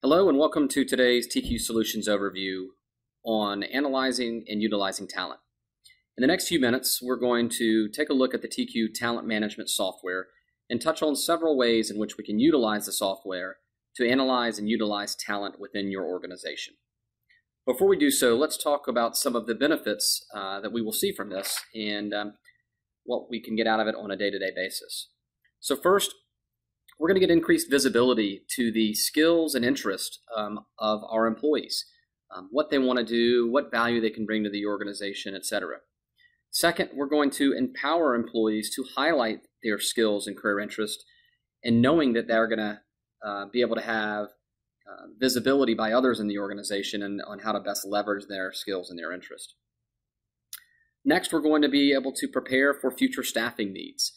Hello and welcome to today's TQ Solutions overview on analyzing and utilizing talent. In the next few minutes, we're going to take a look at the TQ talent management software and touch on several ways in which we can utilize the software to analyze and utilize talent within your organization. Before we do so, let's talk about some of the benefits that we will see from this and what we can get out of it on a day-to-day basis. So first, we're going to get increased visibility to the skills and interest of our employees, what they want to do, what value they can bring to the organization, etc. Second, we're going to empower employees to highlight their skills and career interest, and knowing that they're going to be able to have visibility by others in the organization and on how to best leverage their skills and their interest. Next, we're going to be able to prepare for future staffing needs.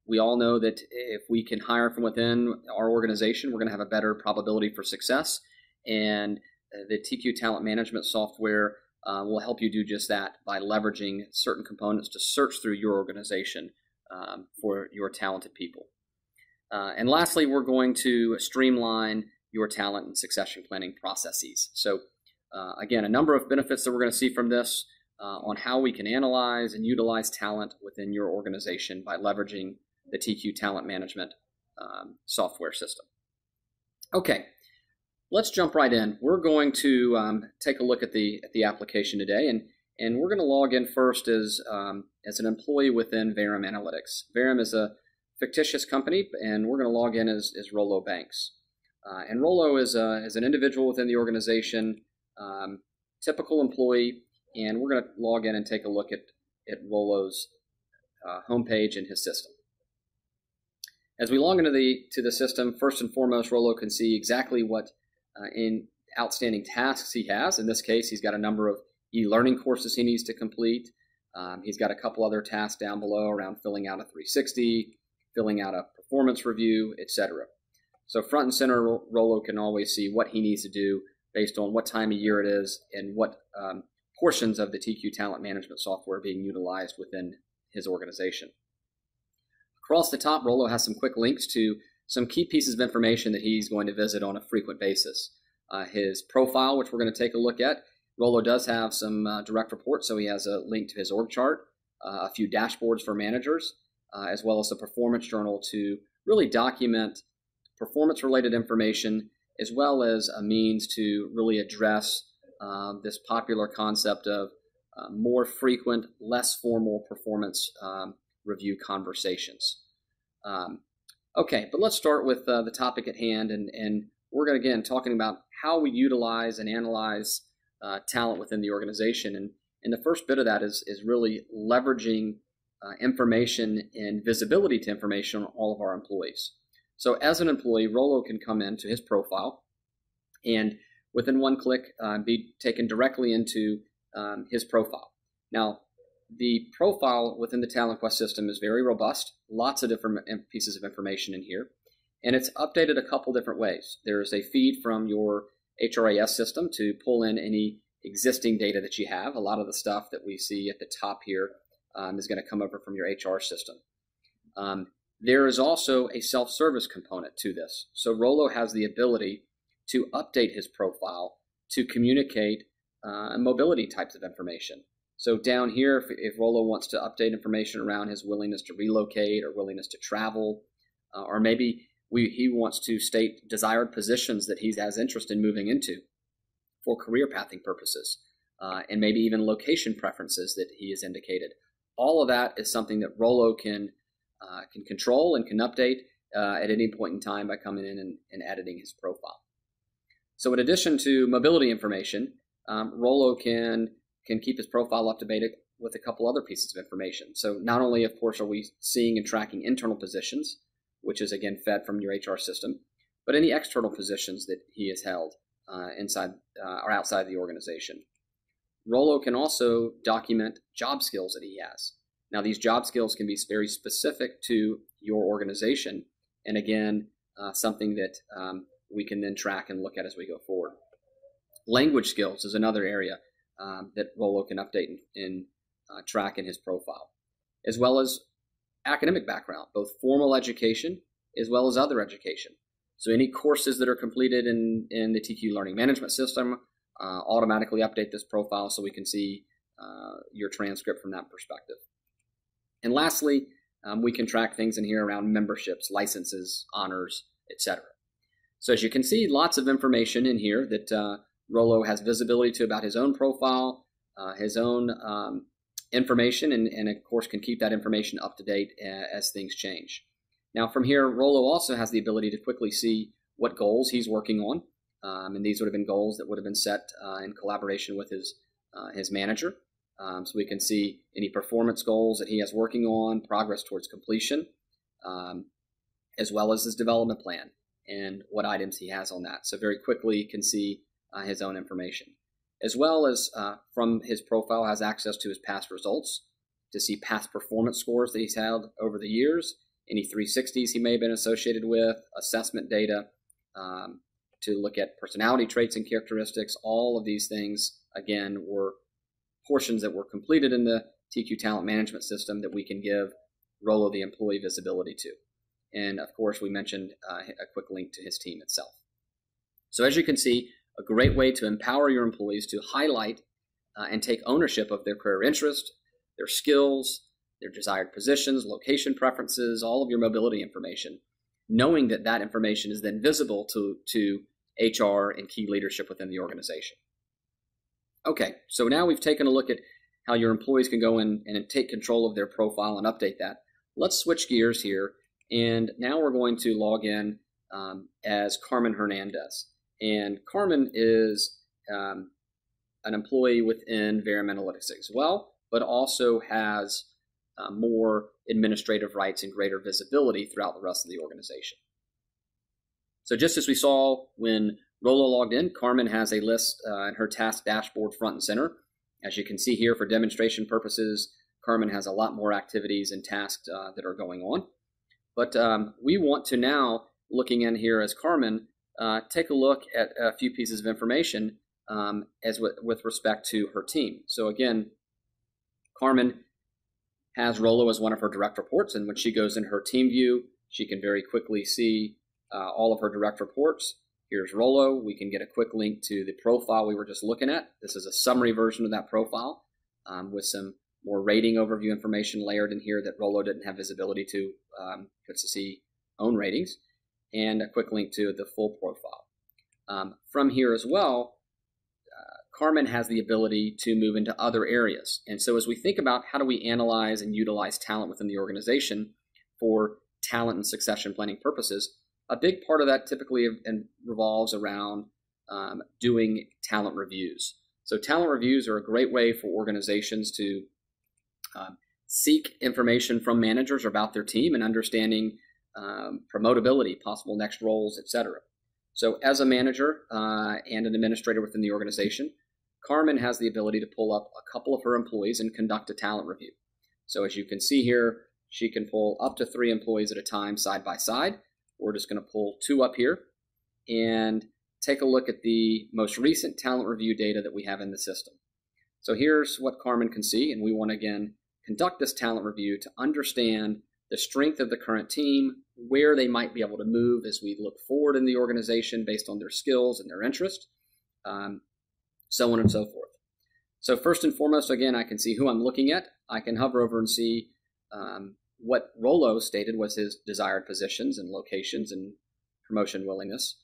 We all know that if we can hire from within our organization, we're going to have a better probability for success, and the TQ Talent Management software will help you do just that by leveraging certain components to search through your organization for your talented people. And lastly, we're going to streamline your talent and succession planning processes. So again, a number of benefits that we're going to see from this on how we can analyze and utilize talent within your organization by leveraging the TQ Talent Management software system. Okay, let's jump right in. We're going to take a look at the application today, and we're going to log in first as an employee within Verum Analytics. Verum is a fictitious company, and we're going to log in as Rollo Banks. And Rollo is an individual within the organization, typical employee, and we're going to log in and take a look at Rollo's homepage and his system. As we log into the system, first and foremost, Rollo can see exactly what in outstanding tasks he has. In this case, he's got a number of e-learning courses he needs to complete. He's got a couple other tasks down below around filling out a 360, filling out a performance review, etc. So front and center, Rollo can always see what he needs to do based on what time of year it is and what portions of the TQ Talent Management software are being utilized within his organization. Across the top, Rollo has some quick links to some key pieces of information that he's going to visit on a frequent basis. His profile, which we're going to take a look at. Rollo does have some direct reports, so he has a link to his org chart, a few dashboards for managers, as well as a performance journal to really document performance-related information, as well as a means to really address this popular concept of more frequent, less formal performance review conversations. Okay, but let's start with the topic at hand, and we're going to, again, talking about how we utilize and analyze talent within the organization. And the first bit of that is really leveraging information and visibility to information on all of our employees. So as an employee, Rollo can come into his profile and within one click be taken directly into his profile. Now, the profile within the TalentQuest system is very robust, lots of different pieces of information in here, and it's updated a couple different ways. There's a feed from your HRIS system to pull in any existing data that you have. A lot of the stuff that we see at the top here is going to come over from your HR system. There is also a self-service component to this. So Rollo has the ability to update his profile to communicate mobility types of information. So down here, if Rollo wants to update information around his willingness to relocate or willingness to travel, or maybe he wants to state desired positions that he has interest in moving into for career pathing purposes, and maybe even location preferences that he has indicated. All of that is something that Rollo can control and can update at any point in time by coming in and editing his profile. So in addition to mobility information, Rollo can keep his profile up to date with a couple other pieces of information. So not only, of course, are we seeing and tracking internal positions, which is again fed from your HR system, but any external positions that he has held inside or outside the organization. Rollo can also document job skills that he has. Now, these job skills can be very specific to your organization, and again, something that we can then track and look at as we go forward. Language skills is another area that Rollo can update and track in his profile, as well as academic background, both formal education as well as other education. So any courses that are completed in the TQ Learning Management System automatically update this profile so we can see your transcript from that perspective. And lastly, we can track things in here around memberships, licenses, honors, etc. So as you can see, lots of information in here that Rollo has visibility to about his own profile, his own information, and of course can keep that information up to date as things change. Now from here, Rollo also has the ability to quickly see what goals he's working on, and these would have been goals that would have been set in collaboration with his manager. So we can see any performance goals that he has working on, progress towards completion, as well as his development plan and what items he has on that. So very quickly can see his own information. As well as from his profile has access to his past results to see past performance scores that he's held over the years, any 360s he may have been associated with, assessment data, to look at personality traits and characteristics. All of these things, again, were portions that were completed in the TQ Talent Management System that we can give Rollo the employee visibility to. And of course, we mentioned a quick link to his team itself. So as you can see, a great way to empower your employees to highlight and take ownership of their career interest, their skills, their desired positions, location preferences, all of your mobility information, knowing that that information is then visible to HR and key leadership within the organization. Okay, so now we've taken a look at how your employees can go in and take control of their profile and update that. Let's switch gears here, and now we're going to log in as Carmen Hernandez. And Carmen is an employee within Verum Analytics as well, but also has more administrative rights and greater visibility throughout the rest of the organization. So just as we saw when Rollo logged in, Carmen has a list in her task dashboard front and center. As you can see here, for demonstration purposes, Carmen has a lot more activities and tasks that are going on. But we want to now, looking in here as Carmen, take a look at a few pieces of information with respect to her team. So again, Carmen has Rollo as one of her direct reports, and when she goes in her team view, she can very quickly see all of her direct reports. Here's Rollo. We can get a quick link to the profile we were just looking at. This is a summary version of that profile with some more rating overview information layered in here that Rollo didn't have visibility to see own ratings, and a quick link to the full profile. From here as well, Carmen has the ability to move into other areas. And so as we think about how do we analyze and utilize talent within the organization for talent and succession planning purposes, a big part of that typically revolves around doing talent reviews. So talent reviews are a great way for organizations to seek information from managers about their team and understanding promotability, possible next roles, etc. So as a manager and an administrator within the organization, Carmen has the ability to pull up a couple of her employees and conduct a talent review. So as you can see here, she can pull up to 3 employees at a time side by side. We're just going to pull 2 up here and take a look at the most recent talent review data that we have in the system. So here's what Carmen can see, and we want to again conduct this talent review to understand the strength of the current team, where they might be able to move as we look forward in the organization based on their skills and their interest, so on and so forth. So first and foremost, again, I can see who I'm looking at. I can hover over and see what Rollo stated was his desired positions and locations and promotion willingness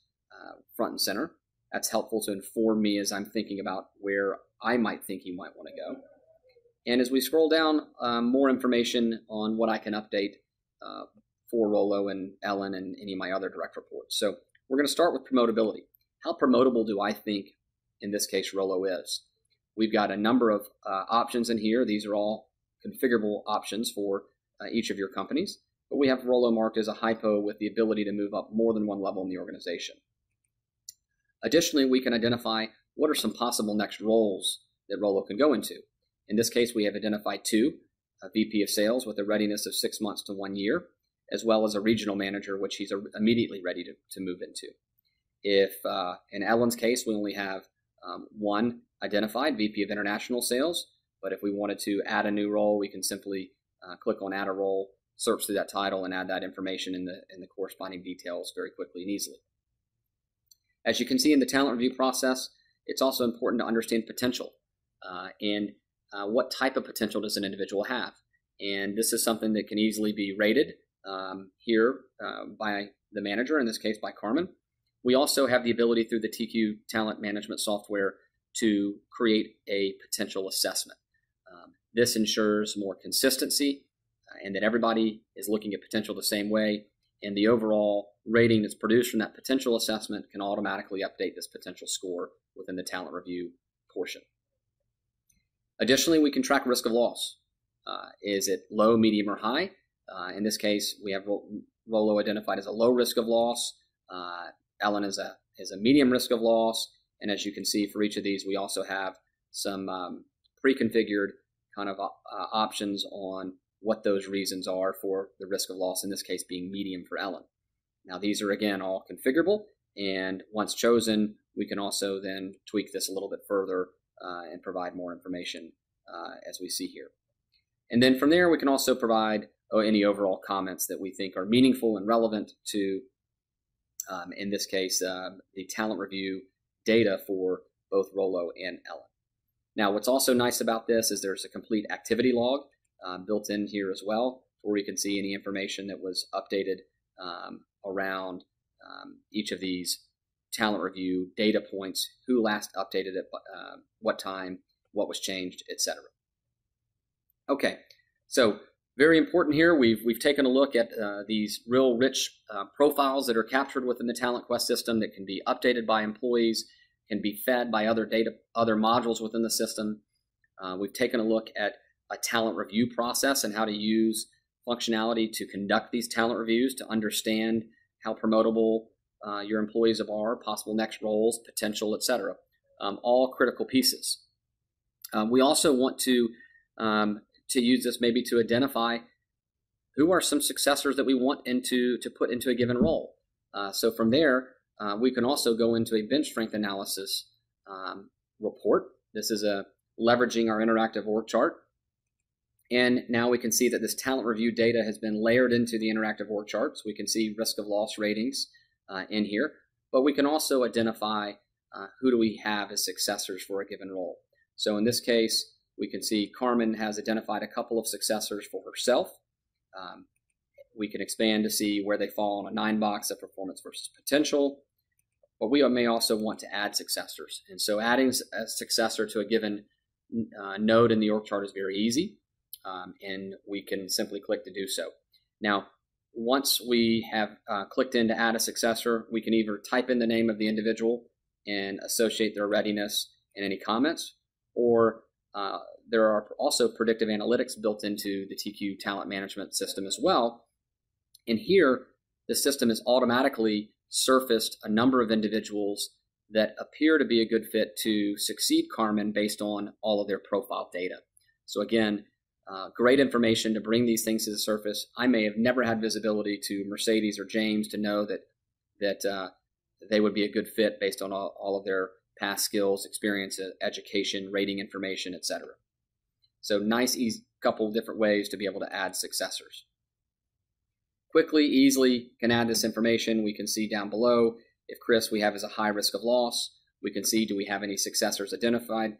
front and center. That's helpful to inform me as I'm thinking about where I might think he might want to go. And as we scroll down, more information on what I can update for Rollo and Ellen and any of my other direct reports. So we're going to start with promotability. How promotable do I think, in this case, Rollo is? We've got a number of options in here. These are all configurable options for each of your companies. But we have Rollo marked as a hypo with the ability to move up more than one level in the organization. Additionally, we can identify what are some possible next roles that Rollo can go into. In this case, we have identified 2, a VP of sales with a readiness of 6 months to 1 year, as well as a regional manager, which he's immediately ready to move into. If in Ellen's case, we only have 1 identified, VP of international sales, but if we wanted to add a new role, we can simply click on add a role search through that title and add that information in the corresponding details very quickly and easily. As you can see in the talent review process, it's also important to understand potential and what type of potential does an individual have. And this is something that can easily be rated here by the manager, in this case by Carmen. We also have the ability through the TQ talent management software to create a potential assessment. This ensures more consistency and that everybody is looking at potential the same way, and the overall rating that's produced from that potential assessment can automatically update this potential score within the talent review portion. Additionally, we can track risk of loss. Is it low, medium, or high? In this case, we have Rollo identified as a low risk of loss. Ellen is a medium risk of loss. And as you can see, for each of these, we also have some pre-configured kind of options on what those reasons are for the risk of loss, in this case being medium for Ellen. Now, these are, again, all configurable. And once chosen, we can also then tweak this a little bit further and provide more information as we see here. And then from there, we can also provide any overall comments that we think are meaningful and relevant to, in this case, the talent review data for both Rollo and Ellen. Now, what's also nice about this is there's a complete activity log built in here as well, where you can see any information that was updated around each of these talent review data points, who last updated it, what time, what was changed, etc. Okay, so very important here. We've taken a look at these real rich profiles that are captured within the TalentQuest system that can be updated by employees, can be fed by other modules within the system. We've taken a look at a talent review process and how to use functionality to conduct these talent reviews to understand how promotable your employees are, possible next roles, potential, etc. All critical pieces. We also want to use this maybe to identify who are some successors that we want to put into a given role. So from there, we can also go into a bench strength analysis report. This is leveraging our interactive org chart. And now we can see that this talent review data has been layered into the interactive org chart. So we can see risk of loss ratings in here. But we can also identify who do we have as successors for a given role. So in this case, we can see Carmen has identified a couple of successors for herself. We can expand to see where they fall on a 9-box of performance versus potential. But we may also want to add successors. And so adding a successor to a given node in the org chart is very easy. And we can simply click to do so. Now, once we have clicked in to add a successor, we can either type in the name of the individual and associate their readiness and any comments, or there are also predictive analytics built into the TQ talent management system as well. And here, the system has automatically surfaced a number of individuals that appear to be a good fit to succeed Carmen based on all of their profile data. So again, great information to bring these things to the surface. I may have never had visibility to Mercedes or James to know that they would be a good fit based on all of their past skills, experience, education, rating information, etc. So nice, easy couple of different ways to be able to add successors. Quickly, easily can add this information. We can see down below if Chris we have as a high risk of loss. We can see do we have any successors identified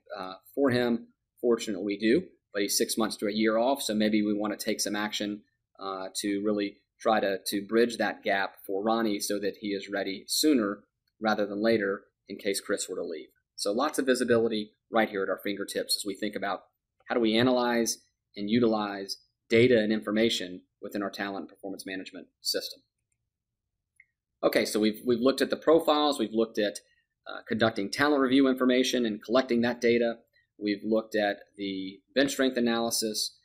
for him. Fortunately, we do, but he's 6 months to a year off, so maybe we want to take some action to really try to bridge that gap for Ronnie so that he is ready sooner rather than later in case Chris were to leave. So lots of visibility right here at our fingertips as we think about how do we analyze and utilize data and information within our talent and performance management system. Okay, so we've looked at the profiles, we've looked at conducting talent review information and collecting that data. We've looked at the bench strength analysis.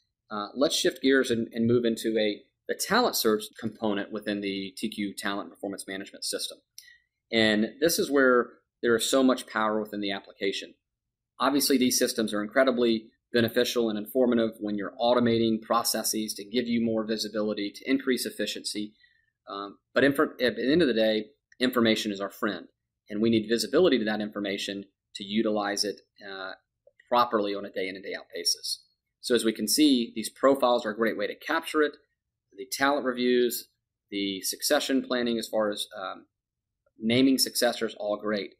Let's shift gears and move into the talent search component within the TQ talent performance management system. And this is where there is so much power within the application. Obviously, these systems are incredibly beneficial and informative when you're automating processes to give you more visibility, to increase efficiency. But at the end of the day, information is our friend, and we need visibility to that information to utilize it properly on a day in and day out basis. So as we can see, these profiles are a great way to capture it. the talent reviews, the succession planning as far as naming successors, all great.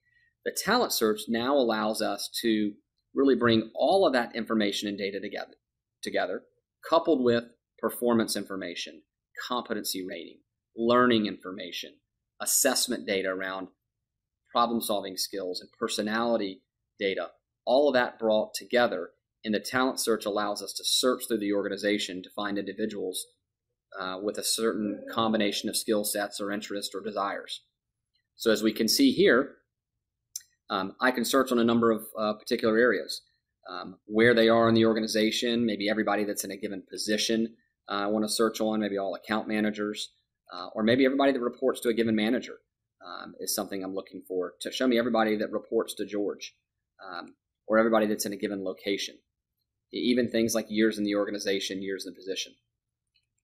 The talent search now allows us to really bring all of that information and data together, coupled with performance information, competency rating, learning information, assessment data around problem-solving skills, and personality data. All of that brought together, and the talent search allows us to search through the organization to find individuals with a certain combination of skill sets or interests or desires. So as we can see here, I can search on a number of particular areas. Where they are in the organization, maybe everybody that's in a given position I want to search on, maybe all account managers, or maybe everybody that reports to a given manager is something I'm looking for. To show me everybody that reports to George, or everybody that's in a given location. Even things like years in the organization, years in the position.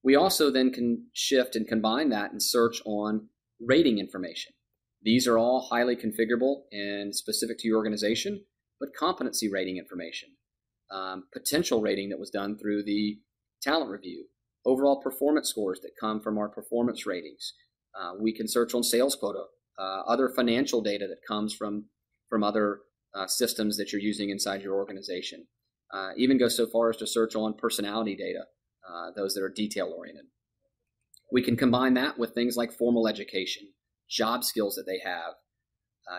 We also then can shift and combine that and search on rating information. These are all highly configurable and specific to your organization, but competency rating information, potential rating that was done through the talent review, overall performance scores that come from our performance ratings. We can search on sales quota, other financial data that comes from other systems that you're using inside your organization. Even go so far as to search on personality data, those that are detail-oriented. We can combine that with things like formal education, job skills that they have,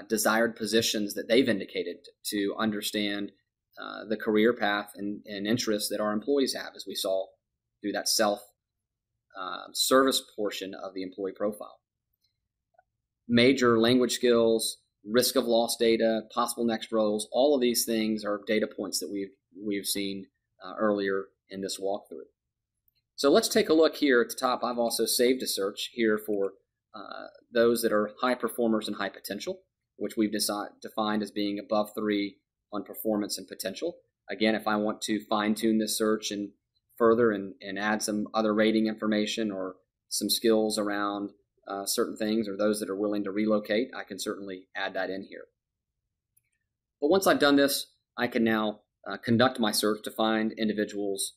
desired positions that they've indicated to understand the career path and interests that our employees have, as we saw through that self-service portion of the employee profile. Major language skills, risk of loss data, possible next roles, all of these things are data points that we've seen earlier in this walkthrough. So let's take a look here at the top. I've also saved a search here for those that are high performers and high potential, which we've defined as being above 3 on performance and potential. Again, if I want to fine-tune this search and further and add some other rating information or some skills around certain things, or those that are willing to relocate, I can certainly add that in here. But once I've done this, I can now conduct my search to find individuals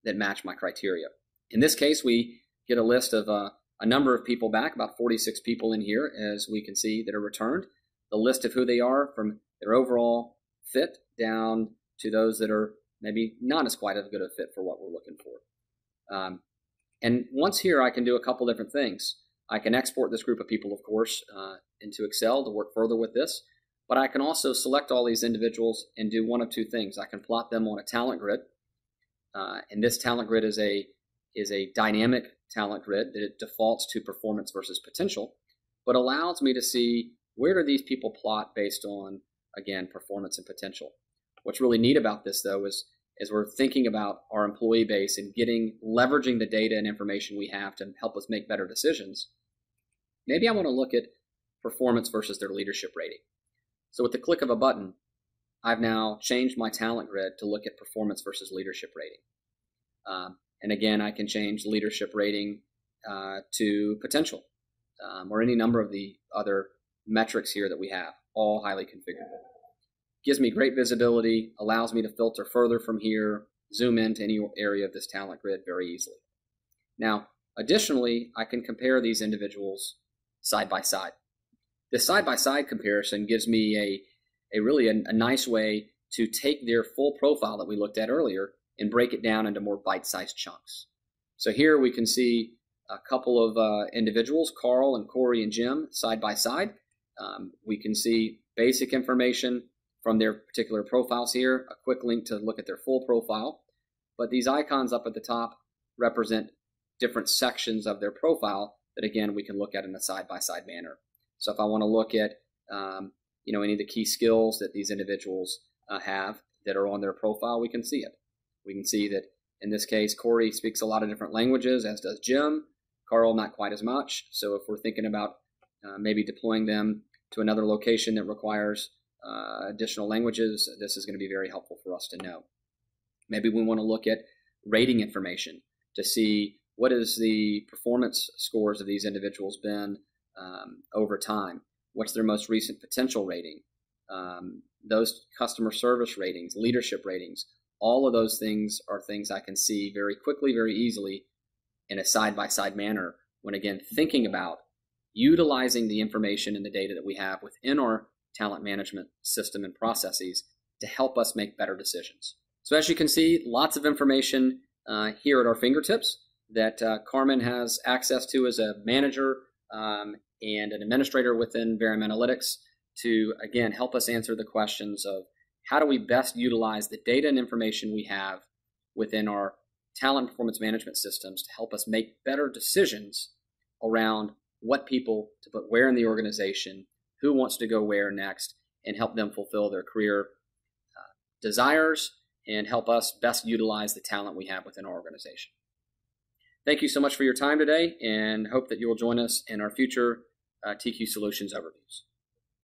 that match my criteria. In this case, we get a list of a number of people back, about 46 people in here, as we can see, that are returned. The list of who they are from their overall fit down to those that are maybe not as quite as good a fit for what we're looking for. And once here, I can do a couple different things. I can export this group of people, of course, into Excel to work further with this, but I can also select all these individuals and do one of two things. I can plot them on a talent grid, and this talent grid is a dynamic talent grid that it defaults to performance versus potential, but allows me to see where do these people plot based on, again, performance and potential. What's really neat about this, though, is we're thinking about our employee base and leveraging the data and information we have to help us make better decisions. Maybe I want to look at performance versus their leadership rating. So with the click of a button, I've now changed my talent grid to look at performance versus leadership rating. And again, I can change leadership rating to potential, or any number of the other metrics here that we have, all highly configurable. Gives me great visibility, allows me to filter further from here, zoom into any area of this talent grid very easily. Now, additionally, I can compare these individuals side by side. This side-by-side comparison gives me a nice way to take their full profile that we looked at earlier and break it down into more bite-sized chunks. So here we can see a couple of individuals, Carl and Corey and Jim, side by side. We can see basic information from their particular profiles here, a quick link to look at their full profile. But these icons up at the top represent different sections of their profile that, again, we can look at in a side-by-side manner. So if I want to look at any of the key skills that these individuals have that are on their profile, we can see it. We can see that in this case, Corey speaks a lot of different languages, as does Jim. Carl, not quite as much. So if we're thinking about maybe deploying them to another location that requires additional languages, this is going to be very helpful for us to know. Maybe we want to look at rating information to see what is the performance scores of these individuals been over time. What's their most recent potential rating? Those customer service ratings, leadership ratings, all of those things are things I can see very quickly, very easily, in a side-by-side manner when, again, thinking about utilizing the information and the data that we have within our talent management system and processes to help us make better decisions. So as you can see, lots of information here at our fingertips that Carmen has access to as a manager and an administrator within Verium Analytics to, again, help us answer the questions of how do we best utilize the data and information we have within our talent performance management systems to help us make better decisions around what people to put where in the organization, who wants to go where next, and help them fulfill their career desires and help us best utilize the talent we have within our organization. Thank you so much for your time today, and hope that you will join us in our future TQ Solutions overviews.